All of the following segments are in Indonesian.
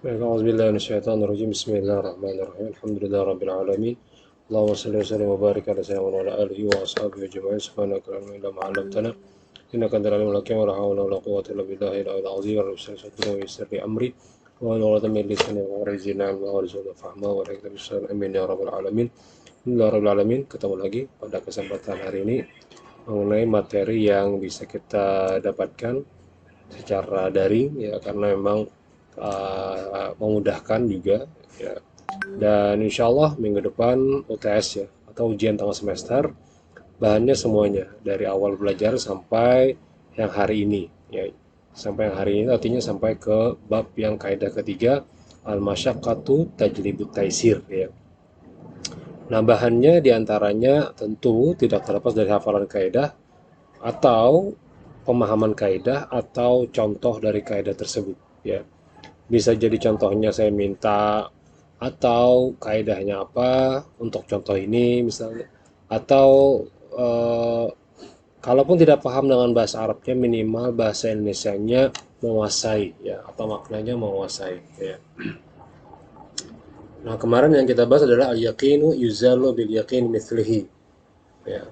A'udzubillahi minasyaitonirrajim. Bismillahirrahmanirrahim. Alhamdulillahirabbil alamin. Allahumma shalli wa sallim wa barik ala sayyidina wa ala alihi wa ashabihi ajma'in. Subhanaka la ilma illa ma 'allamtana innaka antal alimul hakim. Wa la hawla wa la quwwata illa billahi al-'aliyyil 'azhim. Rabbi shrah li sadri wa yassir li amri wa hlul 'uqdatam min lisani yafqahu qawli wa rizqna fahma wa hikmatan bis amin ya rabbal alamin. Alhamdulillah rabbil alamin. Ketemu lagi pada kesempatan hari ini mengenai materi yang bisa kita dapatkan secara daring ya, karena memang memudahkan juga ya. Dan insya Allah minggu depan UTS ya, atau ujian tengah semester, bahannya semuanya dari awal belajar sampai yang hari ini ya. Sampai yang hari ini artinya sampai ke bab yang kaidah ketiga, al-masyaqqatu tajlibut taisir ya. Nah, bahannya diantaranya tentu tidak terlepas dari hafalan kaidah atau pemahaman kaidah atau contoh dari kaidah tersebut ya. Bisa jadi contohnya saya minta, atau kaidahnya apa untuk contoh ini misalnya, atau eh, kalaupun tidak paham dengan bahasa Arabnya, minimal bahasa Indonesianya menguasai ya, atau maknanya menguasai ya. Nah, kemarin yang kita bahas adalah al-yaqinu yuzalu bil yaqin mithlihi ya.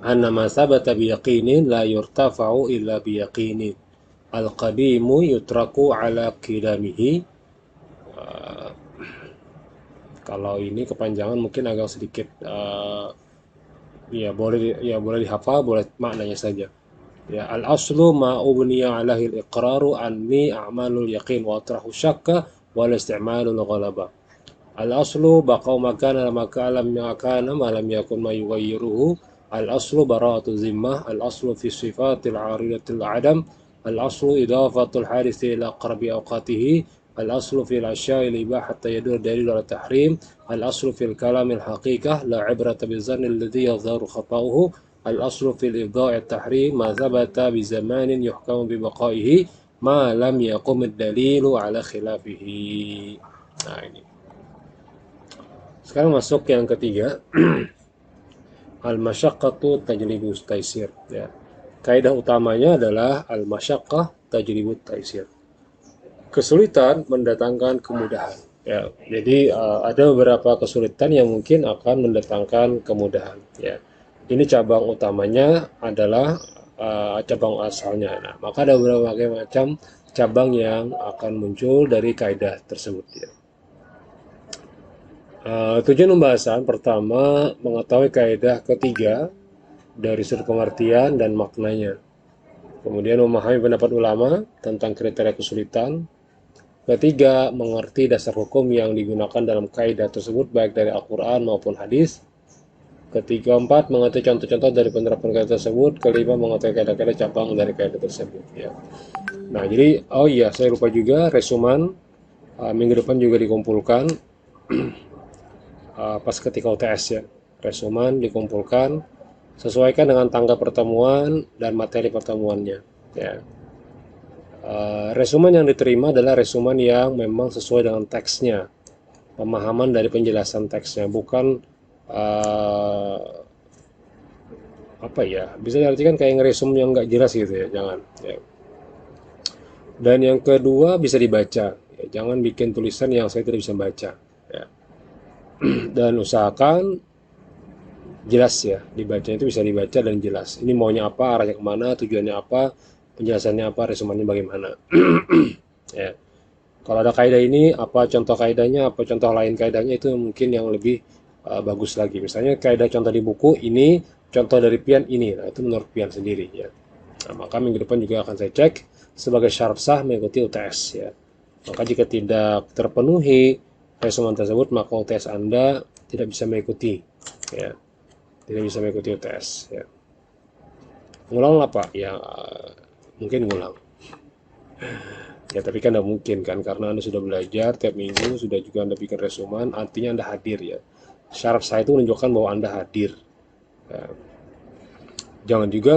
Anna ma sabata bi yaqinin la yurtafa'u illa bi yaqinin. Al-qadimu yutraku ala qidamihi. Kalau ini kepanjangan mungkin agak sedikit ya boleh dihafal, boleh maknanya saja. Ya, al aslu ma ubniya alaihi al iqraru anni a'malul yaqin wa atrahu syakka wal isti'malul ghalaba. Al aslu baqau makana lam yakana ma lam yakun ma yughayyiruhu. Al aslu bara'atu zimmah. Al aslu fi sifatil 'aridatil adam. Al aslu idafatul hadits ila aqrabi awqatihi. الأصل في الأشياء الإباحة حتى يدور دليل على التحريم. الأصل في الكلام الحقيقة لا عبرة بالظن الذي يظهر خطأه. الأصل في الإبداع التحريم ما ثبت بزمان يحكم ببقائه ما لم يقم الدليل على خلافه. Nah, ini. Sekarang masuk yang ketiga, al-masyaqqatu tajlibut taisir ya. Kaidah utamanya adalah al-masyaqqah tajlibut taisir. Kesulitan mendatangkan kemudahan ya. Jadi ada beberapa kesulitan yang mungkin akan mendatangkan kemudahan ya. Ini cabang utamanya adalah cabang asalnya. Nah, maka ada berbagai macam cabang yang akan muncul dari kaidah tersebut ya. Tujuan pembahasan pertama, mengetahui kaidah ketiga dari sudut pengertian dan maknanya. Kemudian memahami pendapat ulama tentang kriteria kesulitan. Ketiga, mengerti dasar hukum yang digunakan dalam kaidah tersebut baik dari Al-Quran maupun hadis. Ketiga, empat, mengerti contoh-contoh dari penerapan kaidah tersebut. Kelima, mengetahui kaidah-kaidah cabang dari kaidah tersebut ya. Nah, jadi saya lupa juga, resuman minggu depan juga dikumpulkan pas ketika UTS ya. Resuman dikumpulkan, sesuaikan dengan tanggal pertemuan dan materi pertemuannya ya. Resumen yang diterima adalah resumen yang memang sesuai dengan teksnya, pemahaman dari penjelasan teksnya, bukan bisa diartikan kayak ngeresum yang nggak jelas gitu ya, jangan ya. Dan yang kedua, bisa dibaca ya, jangan bikin tulisan yang saya tidak bisa baca ya. Dan usahakan jelas ya, dibaca itu bisa dibaca dan jelas, ini maunya apa, arahnya kemana, tujuannya apa, penjelasannya apa, resumennya bagaimana ya. Kalau ada kaidah ini, apa contoh kaidahnya, apa contoh lain kaidahnya, itu mungkin yang lebih bagus lagi. Misalnya kaidah contoh di buku ini, contoh dari pian ini, nah itu menurut pian sendiri ya. Nah, maka minggu depan juga akan saya cek sebagai syarat sah mengikuti UTS ya. Maka jika tidak terpenuhi resumen tersebut, maka UTS Anda tidak bisa mengikuti ya. Tidak bisa mengikuti UTS ya. Ngulang apa? Ya mungkin ngulang. Ya, tapi kan tidak mungkin kan, karena Anda sudah belajar tiap minggu, sudah juga Anda bikin resumen, artinya Anda hadir ya. Syarat saya itu menunjukkan bahwa Anda hadir. Ya. Jangan juga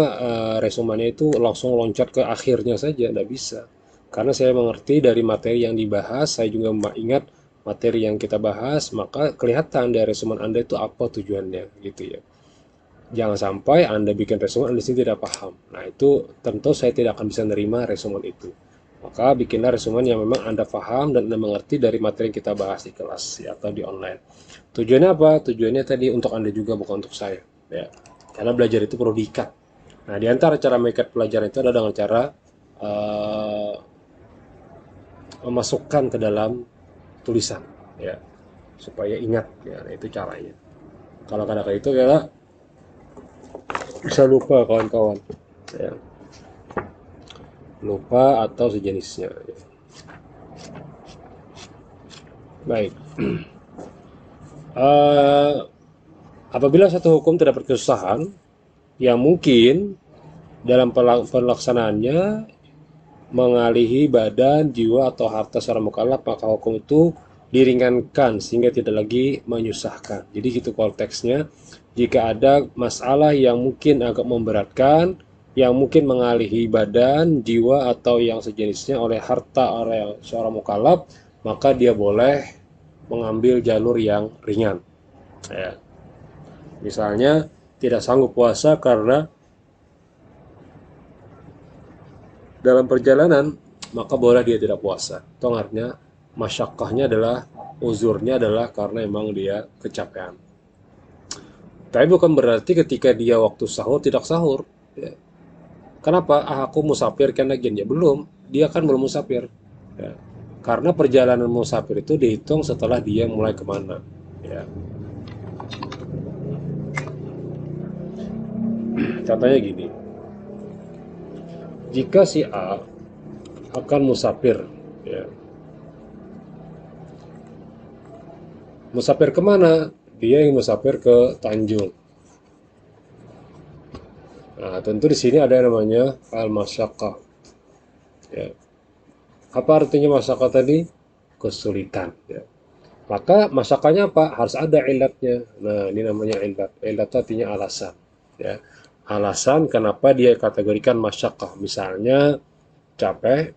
resumennya itu langsung loncat ke akhirnya saja, tidak bisa. Karena saya mengerti dari materi yang dibahas, saya juga ingat materi yang kita bahas, maka kelihatan dari resumen Anda itu apa tujuannya gitu ya. Jangan sampai Anda bikin resumen Anda sendiri tidak paham. Nah, itu tentu saya tidak akan bisa menerima resumen itu. Maka bikinlah resumen yang memang Anda paham dan Anda mengerti dari materi yang kita bahas di kelas ya, atau di online. Tujuannya apa? Tujuannya tadi untuk Anda juga, bukan untuk saya. Ya. Karena belajar itu perlu diikat. Nah, di antara cara mengikat pelajaran itu adalah dengan cara uh, memasukkan ke dalam tulisan, ya, supaya ingat. Ya, nah, itu caranya. Kalau kadang-kadang itu ya bisa lupa kawan-kawan. Ya. Lupa atau sejenisnya. Ya. Baik. Uh, Apabila satu hukum tidak berkesusahan, yang mungkin dalam pelaksanaannya mengalihi badan, jiwa, atau harta seorang mukallaf, maka hukum itu diringankan sehingga tidak lagi menyusahkan. Jadi gitu konteksnya. Jika ada masalah yang mungkin agak memberatkan, yang mungkin mengalihi badan, jiwa, atau yang sejenisnya oleh harta oleh seorang mukallaf, maka dia boleh mengambil jalur yang ringan. Ya. Misalnya tidak sanggup puasa karena dalam perjalanan, maka boleh dia tidak puasa. Itu artinya masyakkahnya adalah, uzurnya adalah karena emang dia kecapean. Tapi bukan berarti ketika dia waktu sahur tidak sahur. Ya. Kenapa? Aku musafir kan lagi ya belum. Dia kan belum musafir. Ya. Karena perjalanan musafir itu dihitung setelah dia mulai kemana. Ya. Contohnya gini. Jika si A akan musafir, ya. Musafir kemana? Dia yang musafir ke Tanjung. Nah, tentu di sini ada yang namanya al-masyaqqah. Ya. Apa artinya masyaqqah tadi? Kesulitan. Ya. Maka masyaqqahnya apa? Harus ada ilatnya. Nah, ini namanya ilat. Ilat artinya alasan. Ya. Alasan kenapa dia kategorikan masyaqqah. Misalnya capek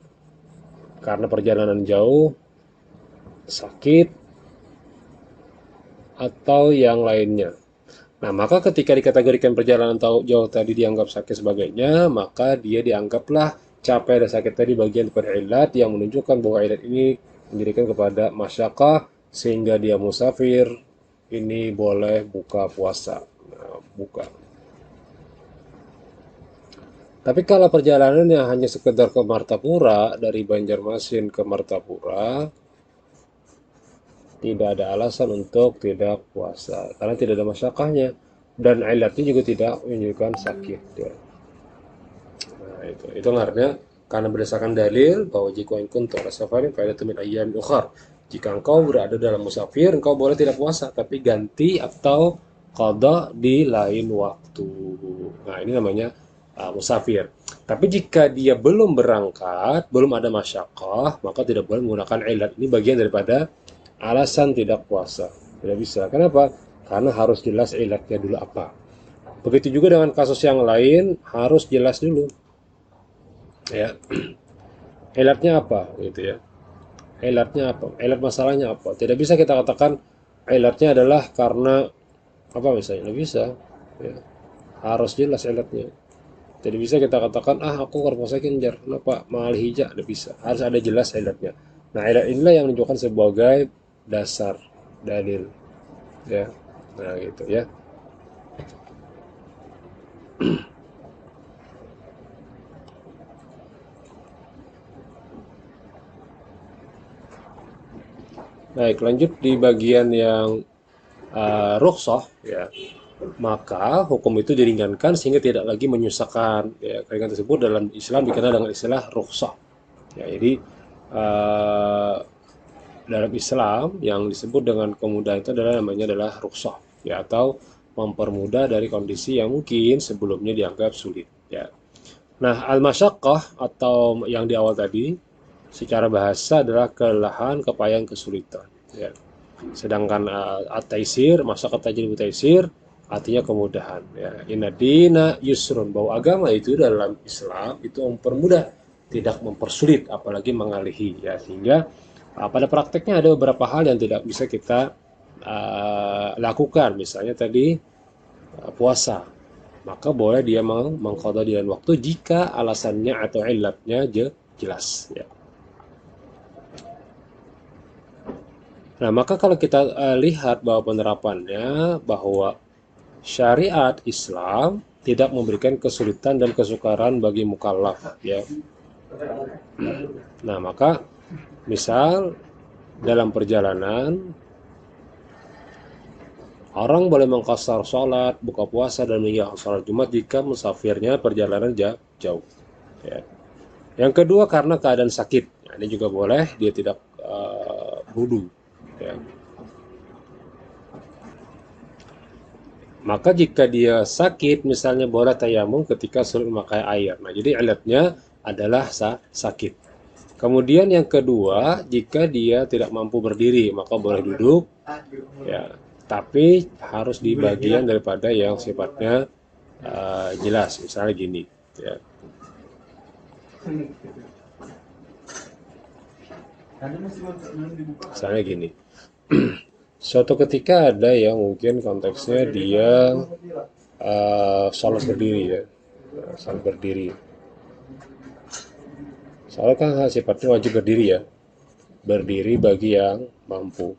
karena perjalanan jauh, sakit, atau yang lainnya. Nah, maka ketika dikategorikan perjalanan jauh tadi dianggap sakit sebagainya, maka dia dianggaplah capek dan sakit tadi bagian dari ilat yang menunjukkan bahwa ilat ini mendirikan kepada masyaqqah sehingga dia musafir, ini boleh buka puasa. Nah, buka. Tapi kalau perjalanannya hanya sekedar ke Martapura, dari Banjarmasin ke Martapura, tidak ada alasan untuk tidak puasa karena tidak ada masyakkahnya dan ilatnya juga tidak menunjukkan sakit ya. Nah, itu artinya karena berdasarkan dalil bahwa jika kuntum ala safarin fa iddatun min ayyamin ukhar, jika engkau berada dalam musafir engkau boleh tidak puasa tapi ganti atau qada di lain waktu. Nah, ini namanya musafir. Tapi jika dia belum berangkat, belum ada masyakkah, maka tidak boleh menggunakan ilat. Ini bagian daripada alasan tidak puasa. Tidak bisa. Kenapa? Karena harus jelas ilatnya dulu apa. Begitu juga dengan kasus yang lain, harus jelas dulu. Ya. Ilatnya apa gitu ya. Ilatnya apa? Ilat masalahnya apa? Tidak bisa kita katakan ilatnya adalah karena apa misalnya. Tidak bisa. Ya. Harus jelas ilatnya. Tidak bisa kita katakan, aku kalau puasa kenjar. Kenapa? Mahal hijab. Tidak bisa. Harus ada jelas ilatnya. Nah, ilat inilah yang menunjukkan sebagai dasar dalil ya. Nah, gitu ya. Baik, lanjut di bagian yang rukhsah ya. Maka hukum itu diringankan sehingga tidak lagi menyusahkan ya. Keringanan tersebut dalam Islam dikenal dengan istilah rukhsah ya. Jadi dalam Islam yang disebut dengan kemudahan itu adalah rukhsah ya, atau mempermudah dari kondisi yang mungkin sebelumnya dianggap sulit ya. Nah, al-masyaqqah atau yang di awal tadi secara bahasa adalah kelelahan, kepayahan, kesulitan ya. Sedangkan at-taisir, masyaqqah tajribu taisir artinya kemudahan ya. Inna dina yusrun, bahwa agama itu dalam Islam itu mempermudah, tidak mempersulit apalagi mengalihi ya. Sehingga pada prakteknya ada beberapa hal yang tidak bisa kita lakukan. Misalnya tadi puasa, maka boleh dia mengqadha di lain waktu jika alasannya atau ilatnya jelas ya. Nah, maka kalau kita lihat bahwa penerapannya, bahwa syariat Islam tidak memberikan kesulitan dan kesukaran bagi mukallaf, ya. Nah, maka misal dalam perjalanan orang boleh mengqashar sholat, buka puasa dan meninggalkan sholat Jumat jika musafirnya perjalanan jauh. Ya. Yang kedua karena keadaan sakit, nah, ini juga boleh dia tidak wudu. Ya. Maka jika dia sakit, misalnya boleh tayamum ketika sulit memakai air. Nah, jadi ilatnya adalah sakit. Kemudian yang kedua, jika dia tidak mampu berdiri, maka boleh duduk, ya. Tapi harus di bagian daripada yang sifatnya jelas, misalnya gini, ya. Misalnya gini. Suatu ketika ada yang mungkin konteksnya dia sholat berdiri, ya. Sholat berdiri. Soalnya kan sifatnya wajib berdiri, ya. Berdiri bagi yang mampu.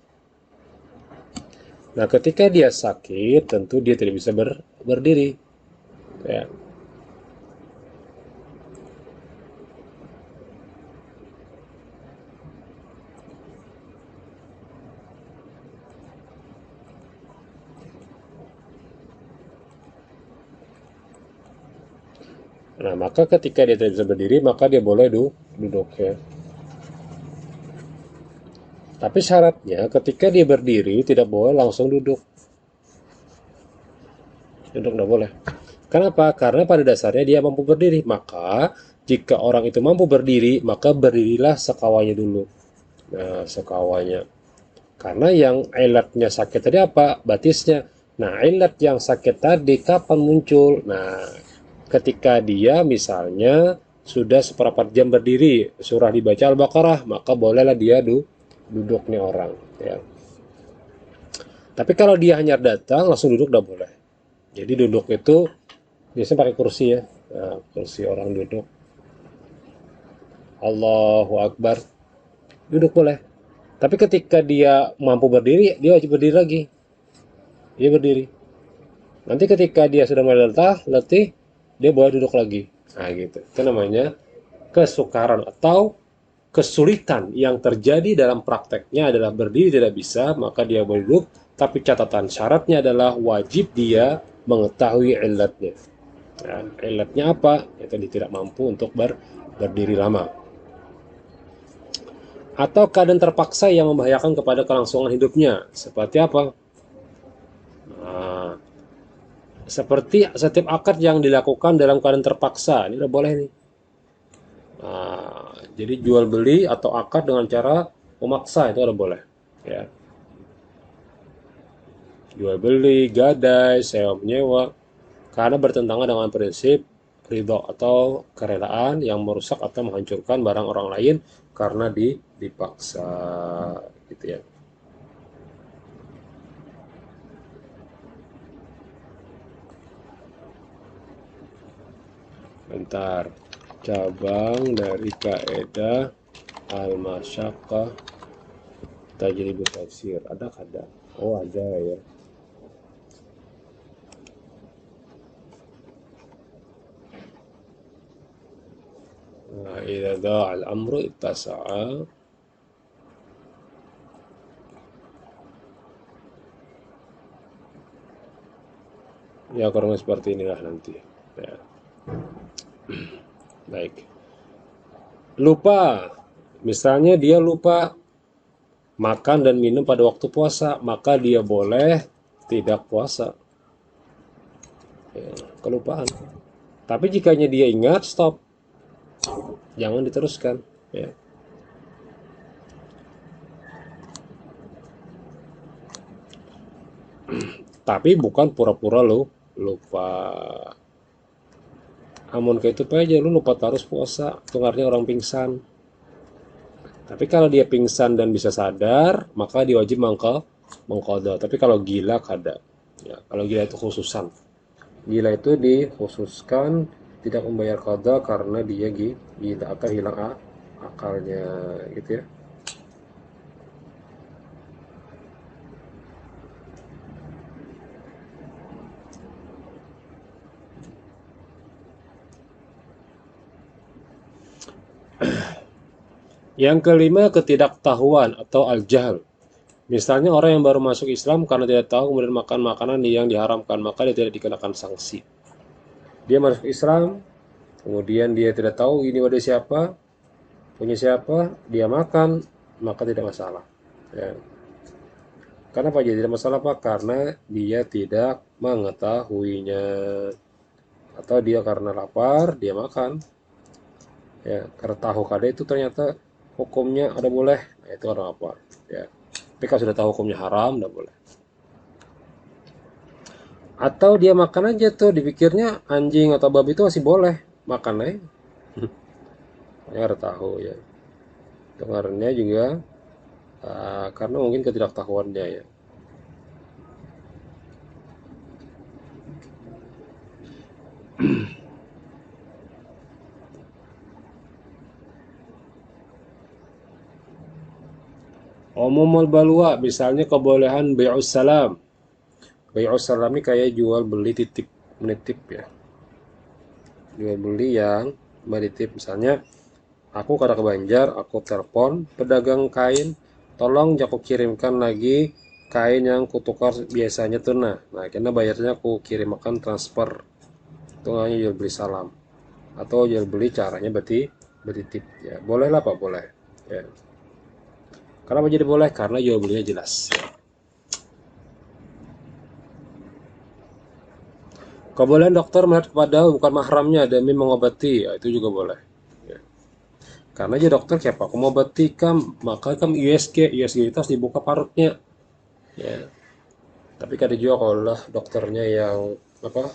Nah, ketika dia sakit, tentu dia tidak bisa berdiri. Ya. Nah, maka ketika dia tidak bisa berdiri, maka dia boleh duduk, ya. Tapi syaratnya ketika dia berdiri tidak boleh langsung duduk. Duduk tidak boleh. Kenapa? Karena pada dasarnya dia mampu berdiri. Maka jika orang itu mampu berdiri, maka berdirilah sekawanya dulu. Nah, sekawanya. Karena yang ilatnya sakit tadi apa? Batisnya. Nah, ilat yang sakit tadi kapan muncul? Nah, ketika dia misalnya sudah seperempat jam berdiri, surah dibaca Al-Baqarah, maka bolehlah dia duduk nih orang. Ya. Tapi kalau dia hanya datang, langsung duduk udah boleh. Jadi duduk itu biasanya pakai kursi, ya. Nah, kursi orang duduk. Allahu Akbar. Duduk boleh. Tapi ketika dia mampu berdiri, dia wajib berdiri lagi. Dia berdiri. Nanti ketika dia sudah mulai letih, dia boleh duduk lagi. Nah, gitu. Itu namanya kesukaran atau kesulitan yang terjadi dalam prakteknya adalah berdiri tidak bisa, maka dia boleh duduk. Tapi catatan syaratnya adalah wajib dia mengetahui ilatnya. Nah, ilatnya apa? Ya tadi tidak mampu untuk berdiri lama. Atau keadaan terpaksa yang membahayakan kepada kelangsungan hidupnya. Seperti apa? Nah, seperti setiap akad yang dilakukan dalam keadaan terpaksa. Ini udah boleh nih. Nah, jadi jual beli atau akad dengan cara memaksa itu udah boleh. Ya. Jual beli, gadai, sewa menyewa. Karena bertentangan dengan prinsip ridho atau kerelaan yang merusak atau menghancurkan barang orang lain karena dipaksa, gitu ya. Bentar. Cabang dari kaidah al-masyaqqah tajribu tafsir. Ada? Oh, ada, ya. Nah, idza dha'al amru ittasa'a. Ya, kurang seperti inilah nanti. Ya. Baik. Lupa. Misalnya dia lupa makan dan minum pada waktu puasa, maka dia boleh tidak puasa. Ya, kelupaan. Tapi jikanya dia ingat, stop. Jangan diteruskan. Ya. Tapi bukan pura-pura lo lupa. Amun kayak itu aja lu lupa terus puasa, itu artinya orang pingsan. Tapi kalau dia pingsan dan bisa sadar, maka dia wajib mengqadha. Tapi kalau gila kada. Ya, kalau gila itu khususan. Gila itu dikhususkan tidak membayar qadha karena dia gila akan hilang akalnya, gitu ya. Yang kelima, ketidaktahuan atau al-jahl. Misalnya orang yang baru masuk Islam karena tidak tahu kemudian makan makanan yang diharamkan, maka dia tidak dikenakan sanksi. Dia masuk Islam, kemudian dia tidak tahu ini wadah siapa, punya siapa, dia makan, maka tidak masalah. Ya. Kenapa jadi tidak masalah Pak? Karena dia tidak mengetahuinya. Atau dia karena lapar, dia makan. Ya, karena tahu kada itu ternyata hukumnya ada boleh, nah, itu karena lapar. Ya. Tapi kalau sudah tahu hukumnya haram, tidak boleh. Atau dia makan aja tuh, dipikirnya anjing atau babi itu masih boleh. Makan aja. Makanya harus tahu ya. Dengarnya juga karena mungkin ketidaktahuannya ya. Umumul balwa, misalnya kebolehan bai'us salam. Bai'us salam ini kayak jual beli titip menitip ya. Jual beli yang menitip, misalnya aku kada ke Banjar, aku telepon pedagang kain, tolong aku kirimkan lagi kain yang kutukar biasanya tuh nah. Nah, karena bayarnya aku kirimkan transfer. Itu namanya jual beli salam. Atau jual beli caranya berarti bertitip ya. Boleh lah Pak, boleh. Ya. Kenapa jadi boleh? Karena jual belinya jelas. Kebolehan dokter melihat kepada bukan mahramnya demi mengobati, ya, itu juga boleh. Ya. Karena aja dokter siapa? Aku mau obati kam, maka kam USG itu harus dibuka parutnya. Ya. Tapi kadang juga kalau lah dokternya yang apa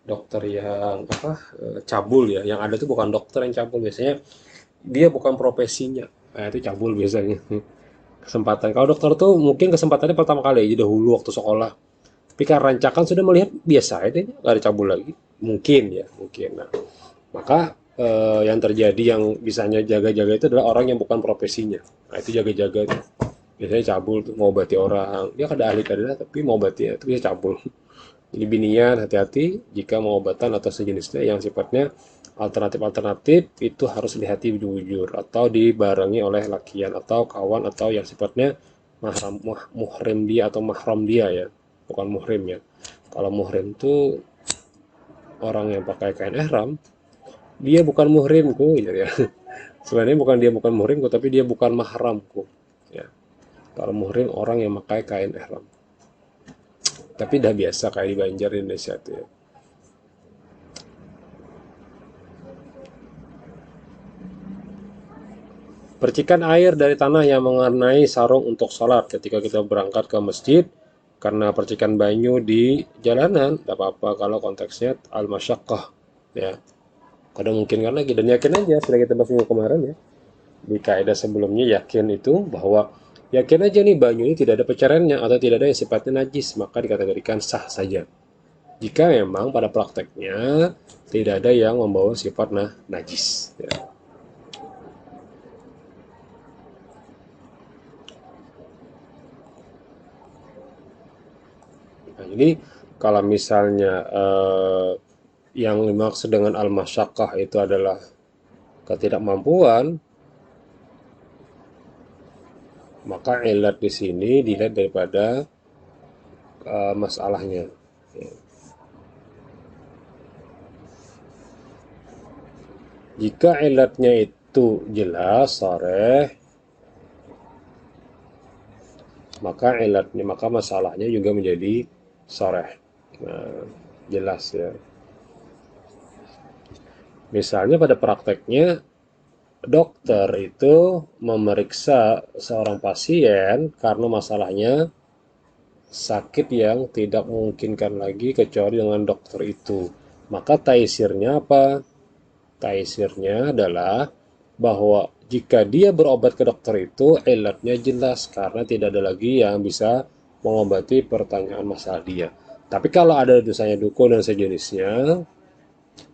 dokter yang cabul ya, yang ada itu bukan dokter yang cabul, biasanya dia bukan profesinya. Nah, itu cabul biasanya. Kesempatan. Kalau dokter tuh mungkin kesempatannya pertama kali aja dahulu waktu sekolah. Tapi karena rancakan sudah melihat biasa aja, nggak ada cabul lagi. Mungkin ya, mungkin. Nah, maka yang terjadi yang bisanya jaga-jaga itu adalah orang yang bukan profesinya. Nah, itu jaga-jaga itu. Biasanya cabul tuh ngobati orang. Dia kada ahli kada tapi ngobati itu bisa cabul. Jadi binian hati-hati jika mengobatan atau sejenisnya yang sifatnya alternatif-alternatif itu harus dihati jujur atau dibarengi oleh lakian atau kawan atau yang sifatnya muhrim dia atau mahram dia ya, bukan muhrim ya. Kalau muhrim itu orang yang pakai kain ihram, dia bukan muhrimku gitu ya. Sebenarnya bukan dia bukan muhrimku tapi dia bukan mahramku ya. Kalau muhrim orang yang pakai kain ihram. Tapi dah biasa kayak di Banjar di Indonesia tuh ya. Percikan air dari tanah yang mengenai sarung untuk sholat ketika kita berangkat ke masjid karena percikan banyu di jalanan, tidak apa-apa kalau konteksnya al-masyaqqah ya. Kadang mungkin kan lagi dan yakin aja sudah kita bahas minggu kemarin ya. Di kaidah sebelumnya yakin itu bahwa yakin aja nih banyu ini tidak ada pencariannya atau tidak ada yang sifatnya najis, maka dikategorikan sah saja. Jika memang pada prakteknya tidak ada yang membawa sifat najis ya. Nah, jadi kalau misalnya yang dimaksud dengan al-masyaqqah itu adalah ketidakmampuan, maka ilat di sini dilihat daripada masalahnya. Jika ilatnya itu jelas, shareh, maka masalahnya juga menjadi shareh. Nah, jelas ya. Misalnya pada prakteknya dokter itu memeriksa seorang pasien karena masalahnya sakit yang tidak memungkinkan lagi kecuali dengan dokter itu. Maka taisirnya apa? Taisirnya adalah bahwa jika dia berobat ke dokter itu ilatnya jelas karena tidak ada lagi yang bisa mengobati pertanyaan masalah dia. Tapi kalau ada dosanya dukun dan sejenisnya,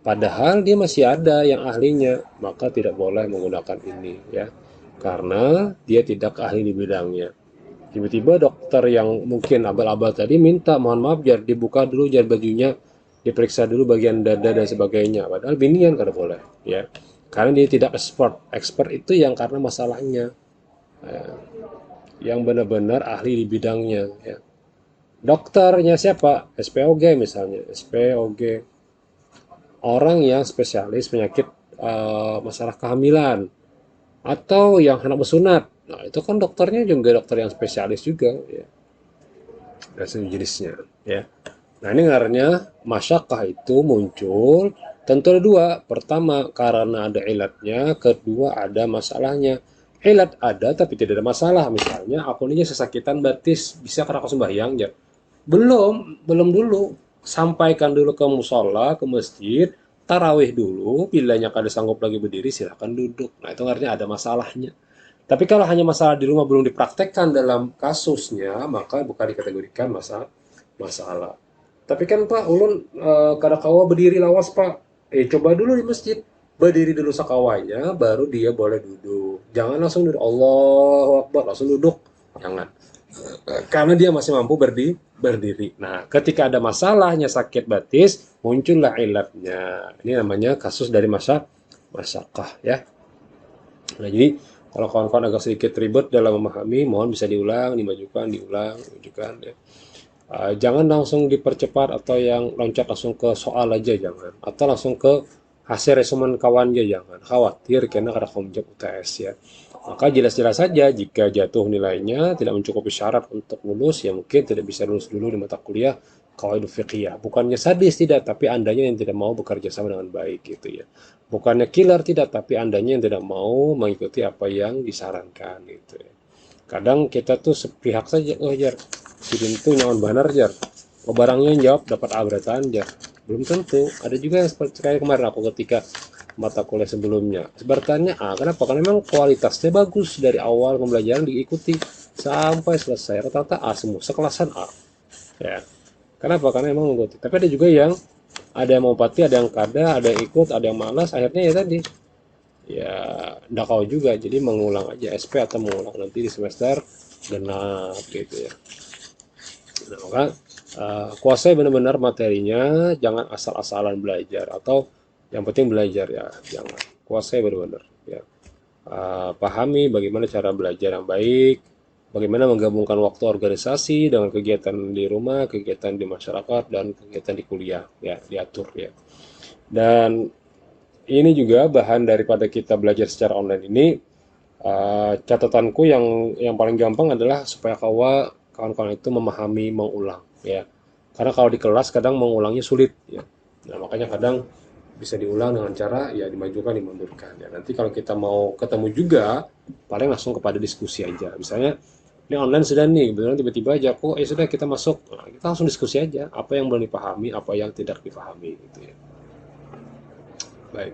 padahal dia masih ada yang ahlinya, maka tidak boleh menggunakan ini ya. Karena dia tidak ahli di bidangnya. Tiba-tiba dokter yang mungkin abal-abal tadi minta, mohon maaf jangan dibuka dulu jangan bajunya, diperiksa dulu bagian dada dan sebagainya. Padahal binian kada boleh ya. karena dia tidak expert. Expert itu yang karena masalahnya, ya, yang benar-benar ahli di bidangnya. Ya. Dokternya siapa? SPOG misalnya, SPOG orang yang spesialis penyakit masalah kehamilan atau yang anak bersunat. Nah, itu kan dokternya juga dokter yang spesialis juga, ya, dan sejenisnya. Ya. Nah, ini ngarannya masyakkah itu muncul tentu ada dua. Pertama, karena ada ilatnya. Kedua, ada masalahnya. Ilat ada tapi tidak ada masalah. Misalnya, aku ini sesakitan batis. Bisa kan aku sembahyang? Ya. Belum dulu. Sampaikan dulu ke musola, ke masjid. Tarawih dulu. Bilanya kada sanggup lagi berdiri, silahkan duduk. Nah, itu artinya ada masalahnya. Tapi kalau hanya masalah di rumah belum dipraktekkan dalam kasusnya, maka bukan dikategorikan masalah. Tapi kan Pak, ulun kada kawa berdiri lawas Pak. Coba dulu di masjid. Berdiri dulu sakawanya, baru dia boleh duduk. Jangan langsung duduk. Allahu Akbar, langsung duduk. Jangan. Karena dia masih mampu berdiri. Nah, ketika ada masalahnya sakit batis, muncullah ilatnya. Ini namanya kasus dari masyakah ya. Nah, jadi kalau kawan-kawan agak sedikit ribet dalam memahami, mohon bisa diulang, dimajukan, ya. Jangan langsung dipercepat atau yang loncat langsung ke soal aja jangan, atau langsung ke hasil resumen kawan aja jangan. Khawatir karena kada komjek UTS ya. Maka jelas-jelas saja jika jatuh nilainya tidak mencukupi syarat untuk lulus, ya mungkin tidak bisa lulus dulu di mata kuliah Qawaidul Fiqhiyah. Bukannya sadis tidak, tapi andanya yang tidak mau bekerja sama dengan baik gitu ya. Bukannya killer tidak, tapi andanya yang tidak mau mengikuti apa yang disarankan gitu ya. Kadang kita tuh sepihak saja, oh jar, si itu nyaman benar jar. Oh barangnya yang jawab dapat abratan jar. Belum tentu. Ada juga yang seperti kayak kemarin aku ketika mata kuliah sebelumnya. Sebertanya A, kenapa? Karena memang kualitasnya bagus dari awal pembelajaran diikuti sampai selesai. Rata-rata A semua, sekelasan A. Ya. Kenapa? Karena memang mengikuti. Tapi ada yang mau pati, ada yang kada, ada yang ikut, ada yang malas. Akhirnya ya tadi, ya ndak kau juga. Jadi mengulang aja SP atau mengulang nanti di semester genap gitu ya. Nah, maka kuasai benar-benar materinya, jangan asal-asalan belajar atau yang penting belajar ya, jangan. Kuasai benar-benar ya. Pahami bagaimana cara belajar yang baik, bagaimana menggabungkan waktu organisasi dengan kegiatan di rumah, kegiatan di masyarakat, dan kegiatan di kuliah, ya, diatur ya. Dan ini juga bahan daripada kita belajar secara online ini, catatanku yang paling gampang adalah supaya kawan-kawan itu memahami mengulang, ya. Karena kalau di kelas kadang mengulangnya sulit, ya. Nah, makanya kadang bisa diulang dengan cara ya dimajukan dimundurkan ya. Nanti kalau kita mau ketemu juga paling langsung kepada diskusi aja. Misalnya ini online sudah nih, beneran tiba-tiba aja kok sudah kita masuk. Nah, kita langsung diskusi aja apa yang belum dipahami, apa yang tidak dipahami gitu ya. Baik.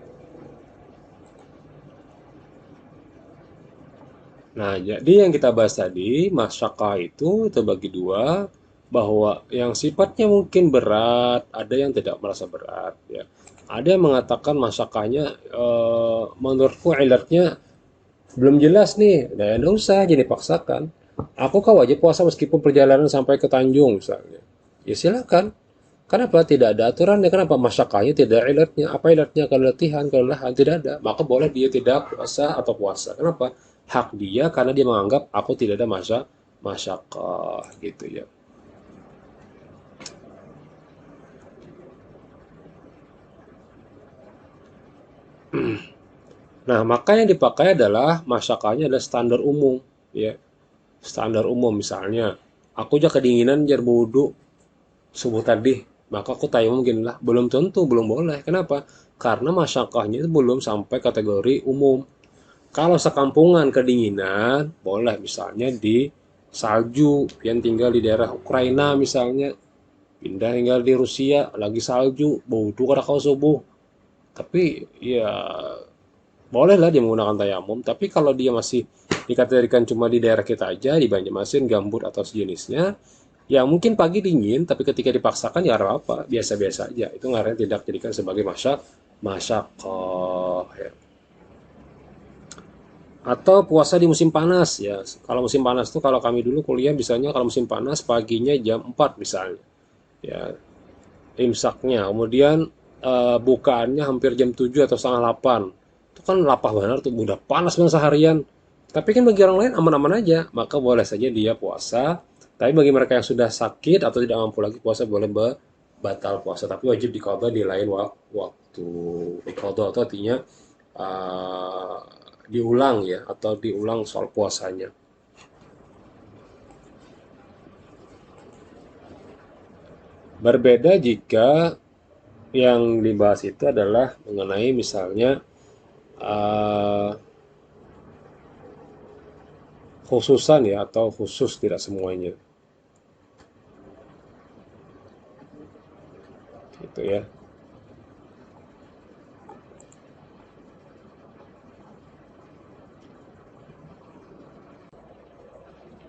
Nah, jadi yang kita bahas tadi, masyakah itu terbagi dua, bahwa yang sifatnya mungkin berat, ada yang tidak merasa berat ya. Ada yang mengatakan masyakahnya menurutku ilatnya belum jelas nih, nah enggak usah jadi paksakan. Aku kau aja puasa meskipun perjalanan sampai ke Tanjung misalnya. Ya silakan. Kenapa tidak ada aturan ya? Kenapa masyakahnya tidak ada ilatnya? Apa ilatnya? Keletihan, kelelahan tidak ada. Maka boleh dia tidak puasa atau puasa. Kenapa? Hak dia karena dia menganggap aku tidak ada masyakah gitu ya. Nah, maka yang dipakai adalah masyakahnya adalah standar umum ya. Standar umum misalnya, aku aja kedinginan jar wudhu subuh tadi, maka aku tayamum mungkin lah. Belum tentu, belum boleh. Kenapa? Karena masyakahnya itu belum sampai kategori umum. Kalau sekampungan kedinginan, boleh misalnya di salju, yang tinggal di daerah Ukraina misalnya, pindah tinggal di Rusia, lagi salju, wudhu kada kau subuh. Tapi ya bolehlah dia menggunakan tayamum, tapi kalau dia masih dikategorikan cuma di daerah kita aja, di Banjarmasin, Gambut atau sejenisnya, ya mungkin pagi dingin, tapi ketika dipaksakan ya apa, biasa-biasa aja. Itu ngarannya tidak dijadikan sebagai masyakoh ya. Atau puasa di musim panas ya. Kalau musim panas tuh kalau kami dulu kuliah misalnya kalau musim panas paginya jam 4 misalnya. Ya, imsaknya. Kemudian bukaannya hampir jam 7 atau setengah 8. itu kan lapar banget tuh, udah panas banget seharian. Tapi kan bagi orang lain aman-aman aja, maka boleh saja dia puasa. Tapi bagi mereka yang sudah sakit atau tidak mampu lagi puasa, boleh batal puasa. Tapi wajib diqadha di lain waktu. Diqadha itu artinya uh, diulang ya, atau diulang soal puasanya. Berbeda jika yang dibahas itu adalah mengenai misalnya uh, khususan ya, atau khusus tidak semuanya gitu ya.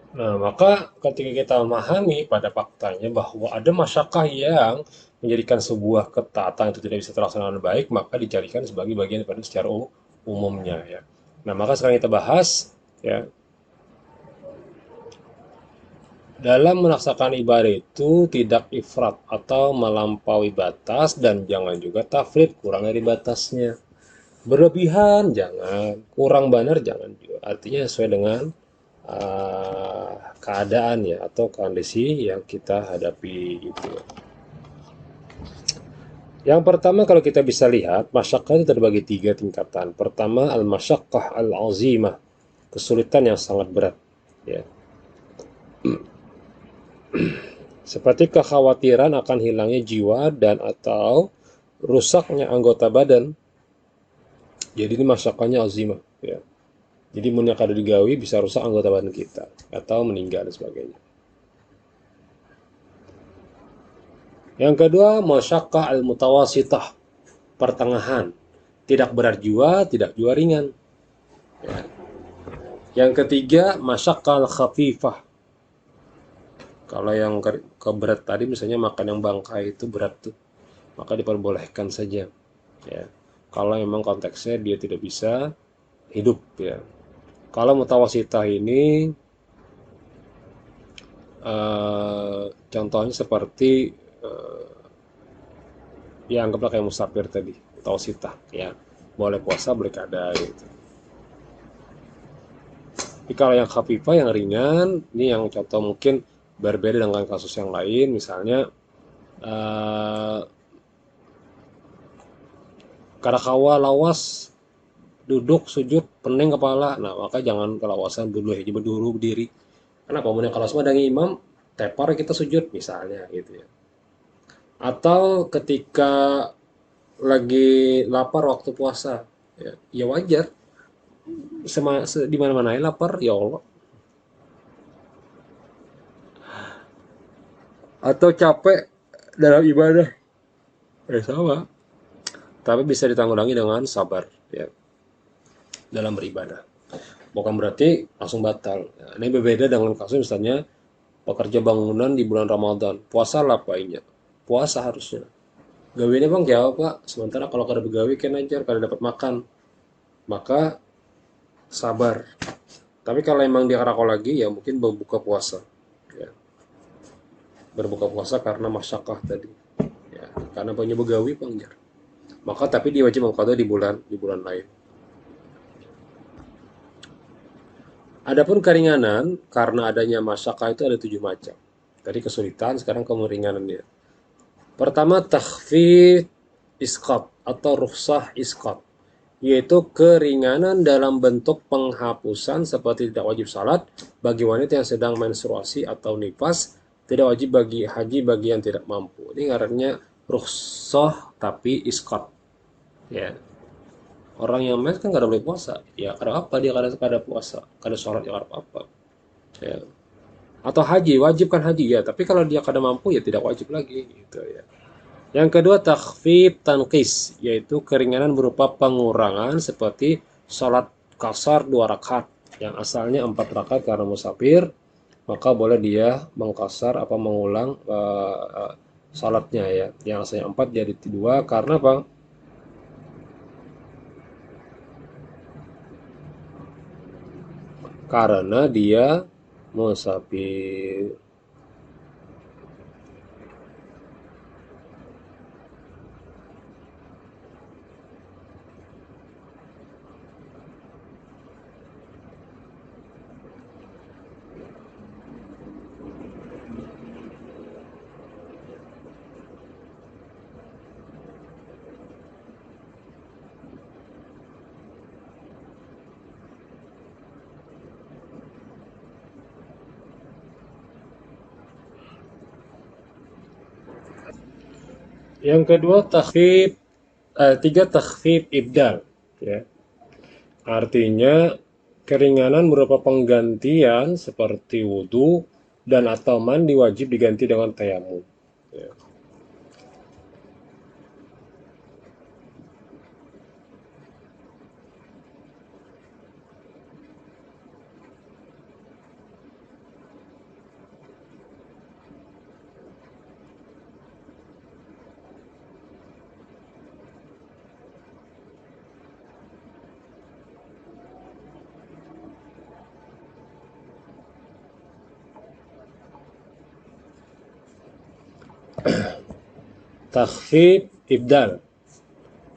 Nah, maka ketika kita memahami pada faktanya bahwa ada masyarakat yang menjadikan sebuah ketaatan itu tidak bisa terlaksana dengan baik, maka dijadikan sebagai bagian daripada secara umumnya ya. Nah, maka sekarang kita bahas ya, dalam melaksanakan ibadah itu tidak ifrat atau melampaui batas, dan jangan juga tafrid, kurang dari batasnya. Berlebihan jangan, kurang benar jangan juga. Artinya sesuai dengan keadaan ya, atau kondisi yang kita hadapi itu. Yang pertama, kalau kita bisa lihat, masyakkah itu terbagi tiga tingkatan. Pertama, al-masyakkah al-azimah, kesulitan yang sangat berat ya. Seperti kekhawatiran akan hilangnya jiwa dan atau rusaknya anggota badan. Jadi ini masyakkahnya azimah ya. Jadi mun kada digawi bisa rusak anggota badan kita atau meninggal dan sebagainya. Yang kedua, masyakkah al-mutawasitah, pertengahan. Tidak berat jua, tidak jua ringan. Ya. Yang ketiga, masyakkah al-khafifah. Kalau yang keberat tadi misalnya makan yang bangkai itu berat tuh, maka diperbolehkan saja. Ya. Kalau memang konteksnya dia tidak bisa hidup ya. Kalau mutawasitah ini contohnya seperti ya anggaplah kayak musafir tadi, mutawasitah ya. Boleh puasa, boleh kada gitu. Tapi kalau yang khafifah, yang ringan, ini yang contoh mungkin berbeda dengan kasus yang lain, misalnya eh, karakawa lawas, duduk sujud pening kepala, nah maka jangan kelawasan dulu ya, berdiri berdiri. Kenapa? Mau kalau semua ada imam tepar kita sujud misalnya gitu ya. Atau ketika lagi lapar waktu puasa, ya, ya wajar. Di mana-mana lapar, ya Allah. Atau capek dalam ibadah, ya sama. Tapi bisa ditanggulangi dengan sabar ya, dalam beribadah. Bukan berarti langsung batal. Nah, ini berbeda dengan kasus misalnya pekerja bangunan di bulan Ramadan. Puasa lah paginya. Puasa harusnya. Gawinya bang ya pak. Sementara kalau kada begawi kan ajar, kada dapat makan. Maka sabar. Tapi kalau emang dia karakol lagi ya mungkin berbuka puasa. Ya. Berbuka puasa karena masyakah tadi. Ya. Karena banyak begawi bang jar. Maka tapi dia wajib mengqadha di bulan lain. Adapun keringanan, karena adanya masyakah itu ada 7 macam. Tadi kesulitan, sekarang kemeringanannya. Pertama, takhfif isqat atau rukhsah isqat, yaitu keringanan dalam bentuk penghapusan seperti tidak wajib salat bagi wanita yang sedang menstruasi atau nifas, tidak wajib bagi haji bagi yang tidak mampu. Ini ngarannya rukhsah tapi isqat. Ya, orang yang mens kan gak ada boleh puasa. Ya, karena apa dia kada puasa, kada sholat ya karena apa? Ya. Atau haji, wajib kan haji ya, tapi kalau dia kada mampu ya tidak wajib lagi gitu ya. Yang kedua, takhfif tanqis, yaitu keringanan berupa pengurangan seperti sholat kasar 2 rakaat yang asalnya 4 rakaat karena musafir, maka boleh dia mengkasar apa mengulang sholatnya ya, yang asalnya 4 jadi 2 karena apa? Karena dia musafir. Yang kedua takhfif, tiga takhfif ibdal, ya. Artinya keringanan berupa penggantian seperti wudhu dan atau mandi wajib diganti dengan tayamum. Ya. Takhfif ibdal,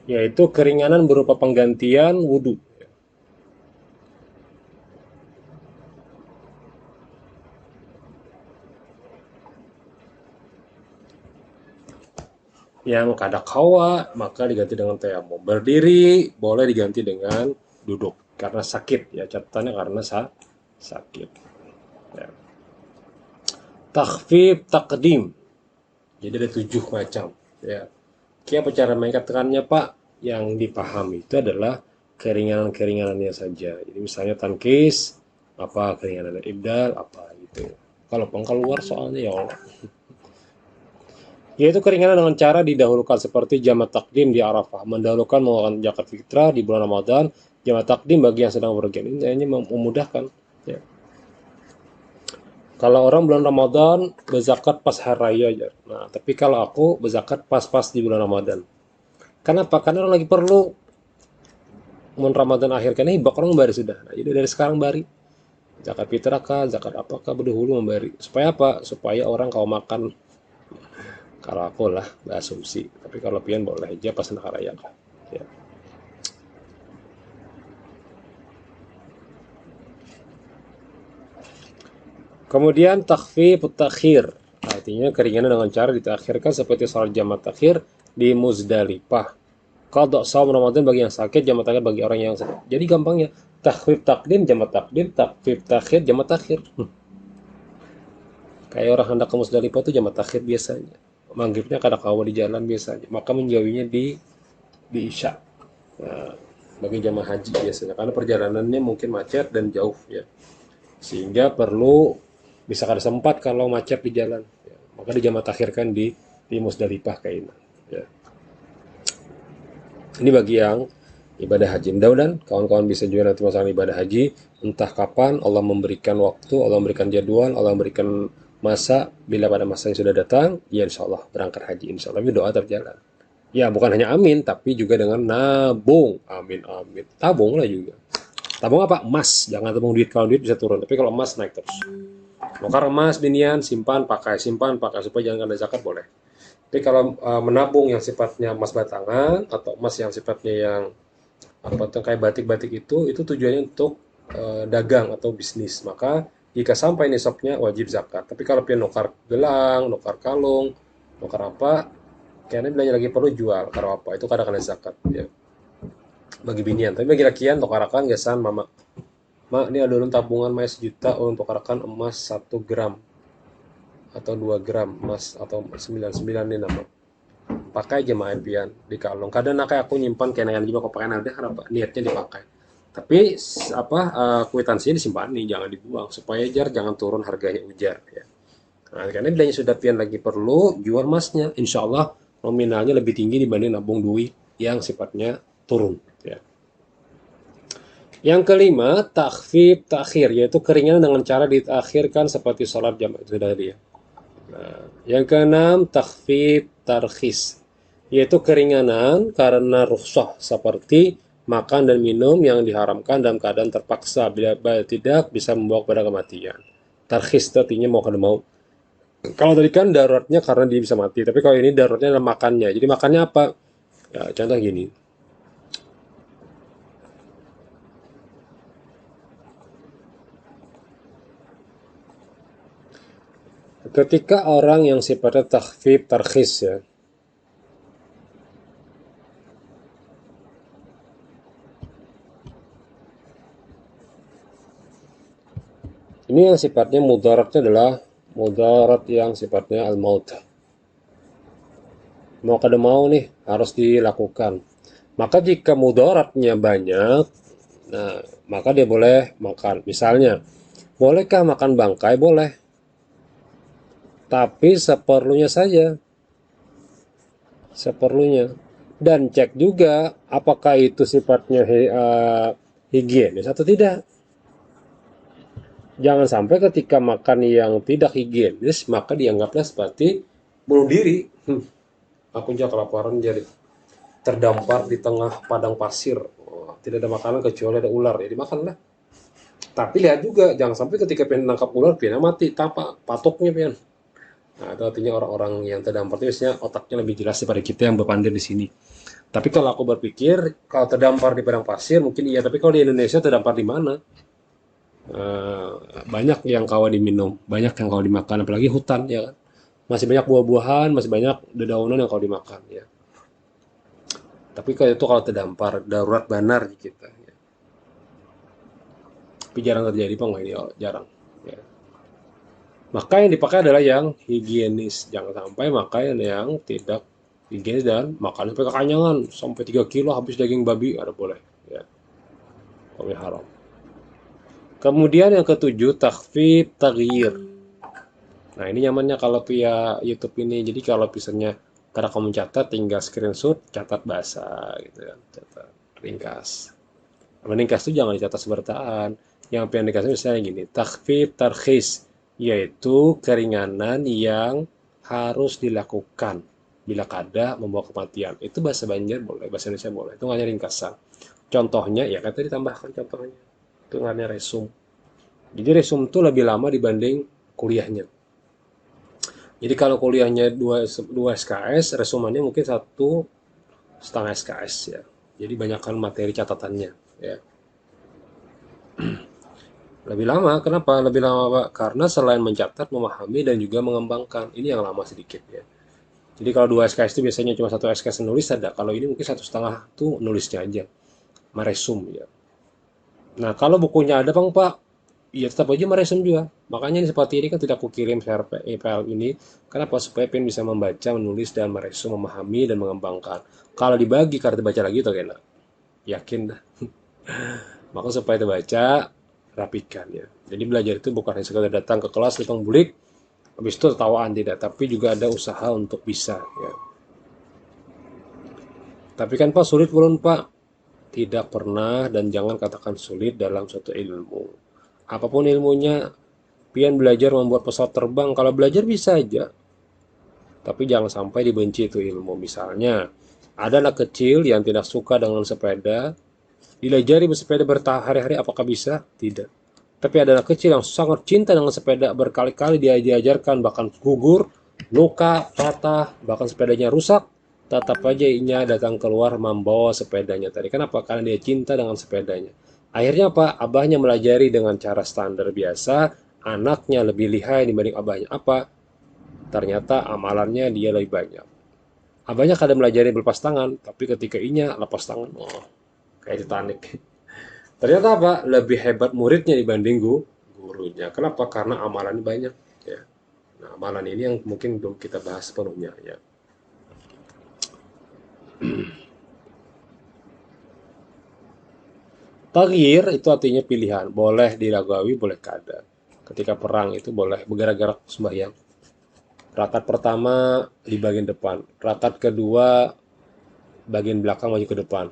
yaitu keringanan berupa penggantian wudhu. Yang kada kawa maka diganti dengan tayamum. Berdiri boleh diganti dengan duduk karena sakit, ya catatannya karena sakit. Ya. Takhfif takdim, jadi ada 7 macam. Ya. Apa cara mengatakannya Pak? Yang dipahami itu adalah keringanan-keringanannya saja. Jadi misalnya tankis, apa keringanan ibdal, apa gitu. Kalau keluar soalnya ya Allah. Yaitu keringanan dengan cara didahulukan seperti jamak takdim di Arafah, mendahulukan mengeluarkan zakat fitrah di bulan Ramadan, jamak takdim bagi yang sedang bepergian. Ini hanya memudahkan. Ya. Kalau orang bulan Ramadan berzakat pas hari raya aja. Nah, tapi kalau aku berzakat pas-pas di bulan Ramadan. Kenapa? Karena orang lagi perlu mun Ramadan akhir kan hibak orang memberi sudah. Nah, jadi dari sekarang bari zakat fitrah kah, zakat apakah berdahulu memberi. Supaya apa? Supaya orang kau makan. Kalau aku lah berasumsi, tapi kalau pian boleh aja pas nak raya kah. Ya. Kemudian takhfif takhir, artinya keringanan dengan cara ditakhirkan seperti sholat jamak takhir di Muzdalifah. Qadha shaum Ramadan bagi yang sakit, jamak takhir bagi orang yang sakit. Jadi gampangnya takhfif takdim, jamak takdim, takhfif takhir, jamak takhir. Kayak orang hendak ke Muzdalifah itu jamak takhir biasanya. Maghribnya kada kawa di jalan biasanya. Maka menjauhinya di Isya. Nah, bagi jamaah haji biasanya karena perjalanannya mungkin macet dan jauh ya. Sehingga perlu bisa kada sempat kalau macet di jalan. Ya. Maka dijamak takhirkan di Musdalifah kayaknya. Ya. Ini bagi yang ibadah haji. Mudah-mudahan kawan-kawan bisa juga nanti masalah ibadah haji. Entah kapan Allah memberikan waktu, Allah memberikan jadwal, Allah memberikan masa. Bila pada masa yang sudah datang, ya insya Allah berangkat haji. Insya Allah doa terjalan. Ya bukan hanya amin, tapi juga dengan nabung. Amin, amin. Tabung lah juga. Tabung apa? Emas. Jangan tabung duit. Kalau duit bisa turun. Tapi kalau emas naik terus. Nukar emas, binian, simpan, pakai. Simpan, pakai. Supaya jangan kena zakat boleh. Tapi kalau menabung yang sifatnya emas batangan atau emas yang sifatnya yang apa tuh kayak batik-batik itu tujuannya untuk dagang atau bisnis. Maka jika sampai nisabnya wajib zakat. Tapi kalau pian nukar gelang, nukar kalung, nukar apa, kayaknya bilangnya lagi perlu jual. Kalau apa itu kadang kena zakat. Ya. Bagi binian. Tapi bagi lakian nukarakan gasan mama. Mak, ini ada tabungan emas 1 juta untuk tukarakan emas 1 gram atau 2 gram emas atau 99 nih nama. Pakai aja mah pian di kalung. Kadang nak aku nyimpan kenangan juga kok pakai nanti kenapa niatnya dipakai. Tapi apa kwitansinya disimpan nih, jangan dibuang supaya jar jangan turun harganya ujar ya. Nah, karena bilangnya sudah pian lagi perlu jual emasnya, insya Allah nominalnya lebih tinggi dibanding nabung duit yang sifatnya turun ya. Yang kelima, takhfif takhir, yaitu keringanan dengan cara ditakhirkan seperti sholat jamaah itu tadi ya. Nah, yang keenam, takhfif tarkhis, yaitu keringanan karena rukhsah seperti makan dan minum yang diharamkan dalam keadaan terpaksa bila tidak bisa membawa kepada kematian. Tarkhis artinya mau kada mau. Kalau tadi kan daruratnya karena dia bisa mati, tapi kalau ini daruratnya adalah makannya. Jadi makannya apa? Ya, contoh gini. Ketika orang yang sifatnya takhfif tarkhis ya, ini yang sifatnya mudaratnya adalah mudarat yang sifatnya al-maut. mau kada mau nih harus dilakukan. Maka jika mudaratnya banyak, nah maka dia boleh makan. Misalnya, bolehkah makan bangkai? Boleh, tapi seperlunya saja, seperlunya. Dan cek juga apakah itu sifatnya higienis atau tidak. Jangan sampai ketika makan yang tidak higienis, maka dianggapnya seperti bunuh diri. Aku juga kelaparan jadi terdampar di tengah padang pasir. Oh, tidak ada makanan kecuali ada ular, jadi makanlah. Tapi lihat juga, jangan sampai ketika pengen nangkap ular, piannya mati, tanpa patoknya pian. Nah, itu artinya orang-orang yang terdampar itu biasanya otaknya lebih jelas daripada kita yang berpandai di sini. Tapi kalau aku berpikir, kalau terdampar di padang pasir mungkin iya, tapi kalau di Indonesia terdampar di mana? Eh, banyak yang kawa diminum, banyak yang kawa dimakan, apalagi hutan ya kan. Masih banyak buah-buahan, masih banyak dedaunan yang kawa dimakan ya. Tapi kalau itu kalau terdampar, darurat benar di kita. Ya. Tapi jarang terjadi pak, ini oh, jarang. Ya. Maka yang dipakai adalah yang higienis. Jangan sampai makan yang tidak higienis dan makan sampai kekanyangan. Sampai 3 kilo habis daging babi, ada boleh. Ya, hukumnya haram. Kemudian yang ketujuh, takhfif taghyir. Nah ini nyamannya kalau via YouTube ini. Jadi kalau misalnya karena kamu catat, tinggal screenshot, catat bahasa gitu kan. Catat ringkas. Ringkas itu jangan dicatat sebertaan. Yang pengen dikasih misalnya gini, takhfif tarkhis, yaitu keringanan yang harus dilakukan bila kada membawa kematian. Itu bahasa Banjar boleh, bahasa Indonesia boleh. Itu hanya ringkasan. Contohnya ya kata ditambahkan contohnya. Itu hanya resum. Jadi resum itu lebih lama dibanding kuliahnya. Jadi kalau kuliahnya 2 SKS, resumannya mungkin 1,5 SKS ya. Jadi banyakkan materi catatannya ya. Lebih lama, kenapa? Lebih lama Pak? Karena selain mencatat, memahami dan juga mengembangkan. Ini yang lama sedikit ya. Jadi kalau 2 SKS itu biasanya cuma 1 SKS nulis ada. Kalau ini mungkin 1,5 tuh nulisnya aja, meresum ya. Nah kalau bukunya ada bang Pak, ya tetap aja meresum juga. Makanya ini seperti ini kan tidak aku kirim share file ini. Kenapa? Supaya pen bisa membaca, menulis, dan meresum, memahami, dan mengembangkan. Kalau dibagi karena dibaca lagi itu enak. Yakin dah. Maka supaya terbaca, rapikan ya. Jadi belajar itu bukan hanya sekedar datang ke kelas, hitung bulik, habis itu tertawaan tidak. Tapi juga ada usaha untuk bisa ya. Tapi kan Pak sulit belum Pak? Tidak pernah dan jangan katakan sulit dalam suatu ilmu. Apapun ilmunya, pian belajar membuat pesawat terbang. Kalau belajar bisa aja, tapi jangan sampai dibenci itu ilmu. Misalnya, ada anak kecil yang tidak suka dengan sepeda, dilajari bersepeda berhari-hari, apakah bisa? Tidak. Tapi ada anak kecil yang sangat cinta dengan sepeda, berkali-kali dia diajarkan, bahkan gugur, luka, patah, bahkan sepedanya rusak, tetap aja inya datang keluar membawa sepedanya tadi. Kenapa? Karena dia cinta dengan sepedanya. Akhirnya apa? Abahnya melajari dengan cara standar biasa, anaknya lebih lihai dibanding abahnya. Apa? Ternyata amalannya dia lebih banyak. Abahnya kadang melajari berlepas tangan, tapi ketika inya lepas tangan, oh, kayak Titanic. Ternyata apa? Lebih hebat muridnya dibanding gurunya. Kenapa? Karena amalannya banyak. Ya. Nah, amalan ini yang mungkin belum kita bahas sepenuhnya. Ya. Taghir itu artinya pilihan. Boleh diragawi, boleh kada. Ketika perang itu boleh bergerak-gerak sembahyang. Rakaat pertama di bagian depan. Rakaat kedua bagian belakang maju ke depan.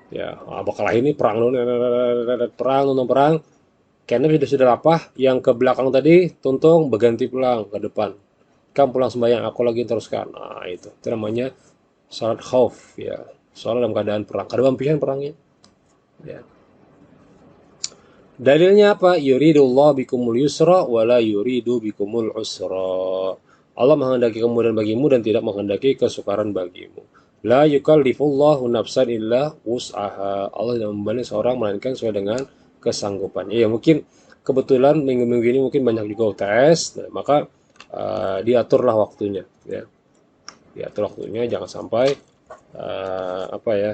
Ya, bakal ini perang perang nonton perang. Karena sudah lapah, yang ke belakang tadi tuntung berganti pulang ke depan. Kamu pulang sembahyang, aku lagi teruskan. Nah, itu namanya salat khauf ya. Soal dalam keadaan perang. Kada pilihan perangnya. Ya. Dalilnya apa? Yuridullah bikumul yusra wala yuridu bikumul usra. Allah menghendaki kemudahan bagimu dan tidak menghendaki kesukaran bagimu. La yukallifullahu nafsan illa wus'aha. Allah tidak membebani seorang melainkan sesuai dengan kesanggupannya. Ya mungkin kebetulan minggu-minggu ini mungkin banyak juga UTS, nah, maka diaturlah waktunya ya. Diatur waktunya jangan sampai apa ya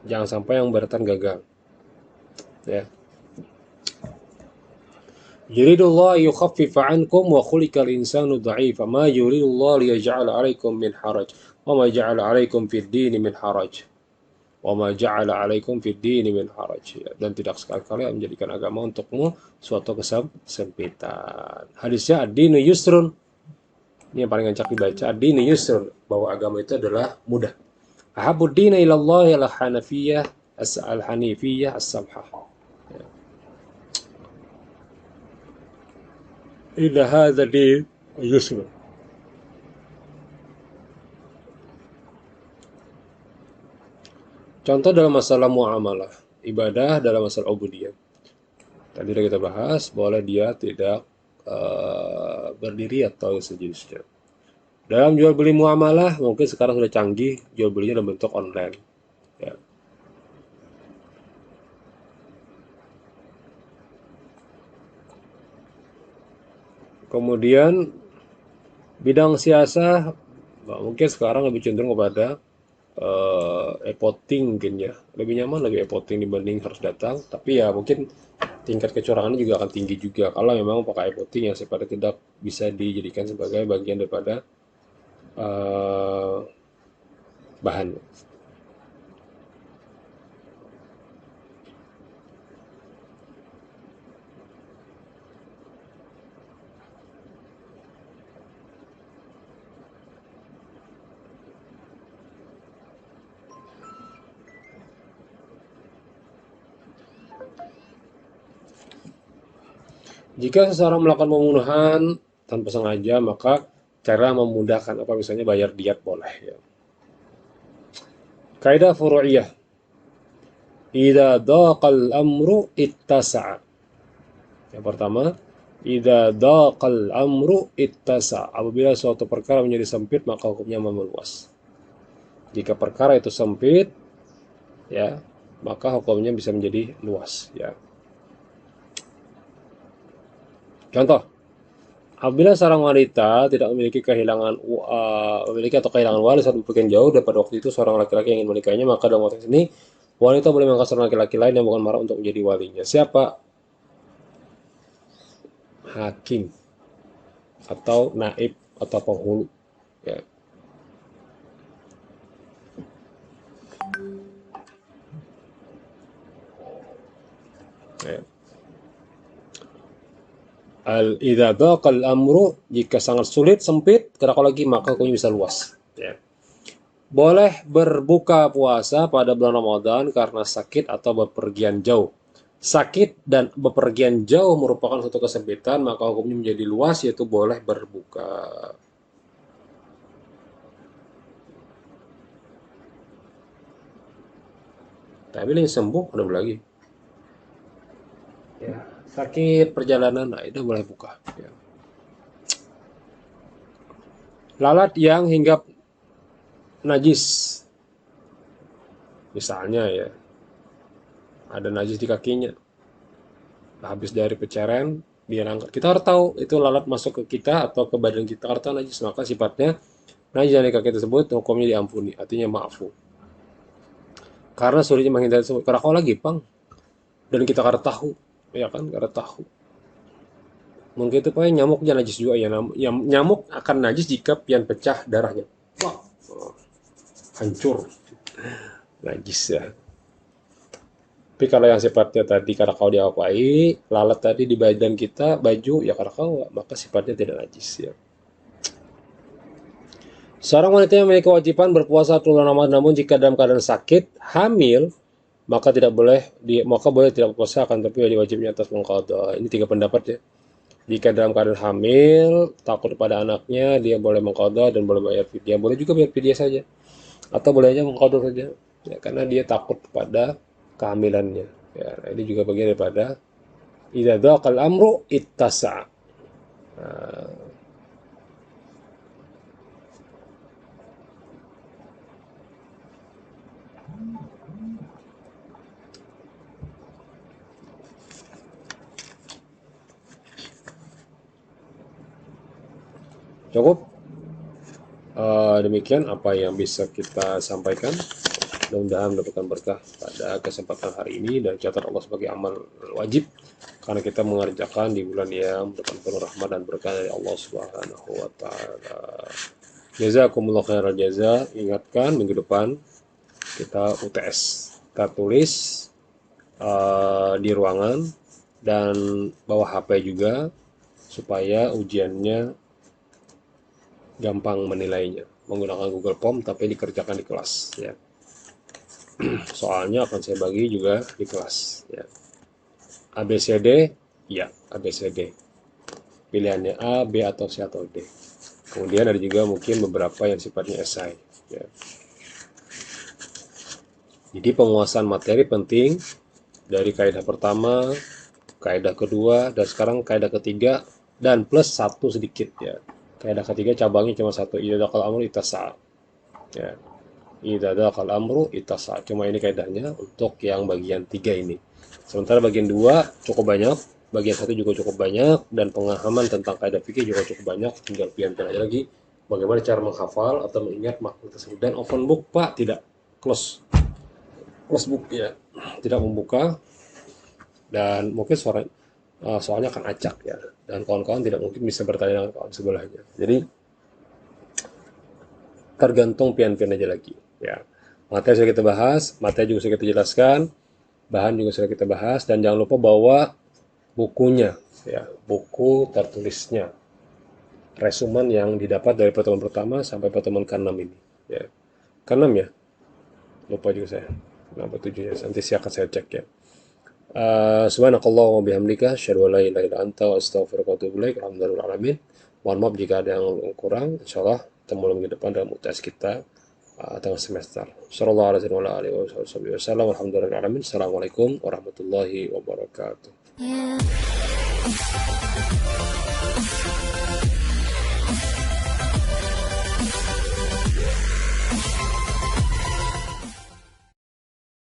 jangan sampai yang beratan gagal. Ya. Yuridullah yukhaffifa ankum wa khuliqal insanu dha'ifa ma yuridullah liyaj'ala 'alaikum min haraj wa ma ja'ala 'alaikum fid dini min haraj wa ma ja'ala 'alaikum fid dini min haraj, ya. Dan tidak sekali-kali menjadikan agama untukmu suatu kesempitan. Hadisnya ad-dinu yusrun. Ini yang paling encak dibaca, ad-dinu yusrun, bahwa agama itu adalah mudah. Ahabbud dina ilallah al-hanafiyah al-hanifiyah as-samhah. Inna hadha din yusr. Contoh dalam masalah muamalah, ibadah dalam masalah ubudiyah. Tadi sudah kita bahas, boleh dia tidak berdiri atau sejenisnya. Dalam jual beli muamalah, mungkin sekarang sudah canggih, jual belinya dalam bentuk online. Ya. Kemudian bidang siasah, mungkin sekarang lebih cenderung kepada e-voting mungkin ya. Lebih nyaman lebih e-voting dibanding harus datang. Tapi ya mungkin tingkat kecurangannya juga akan tinggi juga kalau memang pakai e-voting yang sifatnya tidak bisa dijadikan sebagai bagian daripada bahan. Jika seseorang melakukan pembunuhan tanpa sengaja, maka cara memudahkan apa misalnya bayar diat boleh ya. Kaidah furu'iyah. Idza daqal amru ittasa'a. Yang pertama, idza daqal amru ittasa'a. Apabila suatu perkara menjadi sempit, maka hukumnya meluas. Jika perkara itu sempit, ya, maka hukumnya bisa menjadi luas, ya. Contoh, apabila seorang wanita tidak memiliki atau kehilangan wali saat bepergian jauh, dan pada waktu itu seorang laki-laki yang ingin menikahinya, maka dalam konteks ini wanita boleh mengangkat seorang laki-laki lain yang bukan mahram untuk menjadi walinya. Siapa? Hakim atau naib atau penghulu. Ya. Ya. Idza daqal amru, jika sangat sulit, sempit, kalau lagi maka hukumnya bisa luas. Ya. Boleh berbuka puasa pada bulan Ramadan karena sakit atau bepergian jauh. Sakit dan bepergian jauh merupakan suatu kesempitan, maka hukumnya menjadi luas, yaitu boleh berbuka. Tapi yang sembuh ada lagi. Ya, sakit perjalanan, nah itu boleh buka. Ya. Lalat yang hinggap najis, misalnya ya, ada najis di kakinya, habis dari peceren dia angkat. Kita harus tahu itu lalat masuk ke kita atau ke badan kita, harus tahu najis, maka sifatnya najis dari kaki tersebut hukumnya diampuni, artinya maafu. Karena sulitnya menghindari tersebut. Karena kalau lagi pang, dan kita harus tahu, ya kan, harus tahu. Mungkin itu paling nyamuknya najis juga ya. Nyamuk akan najis jika pian pecah darahnya. Wah, hancur, najis ya. Tapi kalau yang sifatnya tadi karena kau diapai, lalat tadi di badan kita, baju ya karena kau, maka sifatnya tidak najis ya. Seorang wanita yang memiliki kewajiban berpuasa bulan Ramadan, namun jika dalam keadaan sakit, hamil, maka boleh tidak berpuasa, akan tapi wajibnya atas mengqadha. Ini 3 pendapat ya. Jika dalam keadaan hamil, takut pada anaknya, dia boleh mengqadha dan boleh bayar fidyah. Boleh juga bayar fidyah saja. Atau boleh aja mengqadha saja. Ya, karena dia takut pada kehamilannya. Ya, ini juga bagian daripada idza dhaqal amru ittasa'. Nah, cukup. Demikian apa yang bisa kita sampaikan. Mudah-mudahan mendapatkan berkah pada kesempatan hari ini dan catat Allah sebagai amal wajib karena kita mengerjakan di bulan yang mendapat penuh rahmat dan berkah dari Allah Subhanahu wa taala. Jazakumullah khairal jaza. Ingatkan minggu depan kita UTS. Kita tulis di ruangan dan bawa HP juga supaya ujiannya gampang menilainya. Menggunakan Google Form tapi dikerjakan di kelas ya. Soalnya akan saya bagi juga di kelas ya. ABCD, ya ABCD. Pilihannya A, B atau C atau D. Kemudian ada juga mungkin beberapa yang sifatnya esai ya. Jadi penguasaan materi penting dari kaidah pertama, kaidah kedua, dan sekarang kaidah ketiga dan plus satu sedikit ya. Kaidah ketiga cabangnya cuma satu, idza dzaqal amru ittasa. Ya. Idza dzaqal amru ittasa. Cuma ini kaidahnya untuk yang bagian 3 ini. Sementara bagian 2 cukup banyak, bagian 1 juga cukup banyak dan pemahaman tentang kaidah fikih juga cukup banyak. Tinggal pilihan aja lagi bagaimana cara menghafal atau mengingat makna tersebut. Dan open book Pak, tidak close book ya, tidak membuka dan mungkin soalnya akan acak ya, dan kawan-kawan tidak mungkin bisa bertanya dengan kawan sebelahnya. Jadi tergantung pian-pian aja lagi ya. Materi sudah kita bahas, materi juga sudah kita jelaskan, bahan juga sudah kita bahas, dan jangan lupa bawa bukunya ya, buku tertulisnya, resumen yang didapat dari pertemuan pertama sampai pertemuan ke-6 ini ya. Ke-6 ya, lupa juga saya kenapa 7 ya, nanti akan saya cek ya. Subhanakallah wa bihamdika asyhadu an la ilaha illa anta wa astaghfiruka wa atubu ilaik. Alhamdulillah alamin. Mohon maaf jika ada yang kurang. Insyaallah ketemu lagi depan dalam UTS kita tengah semester. Sallallahu alaihi wasallam. Alhamdulillah alamin. Assalamualaikum warahmatullahi wabarakatuh.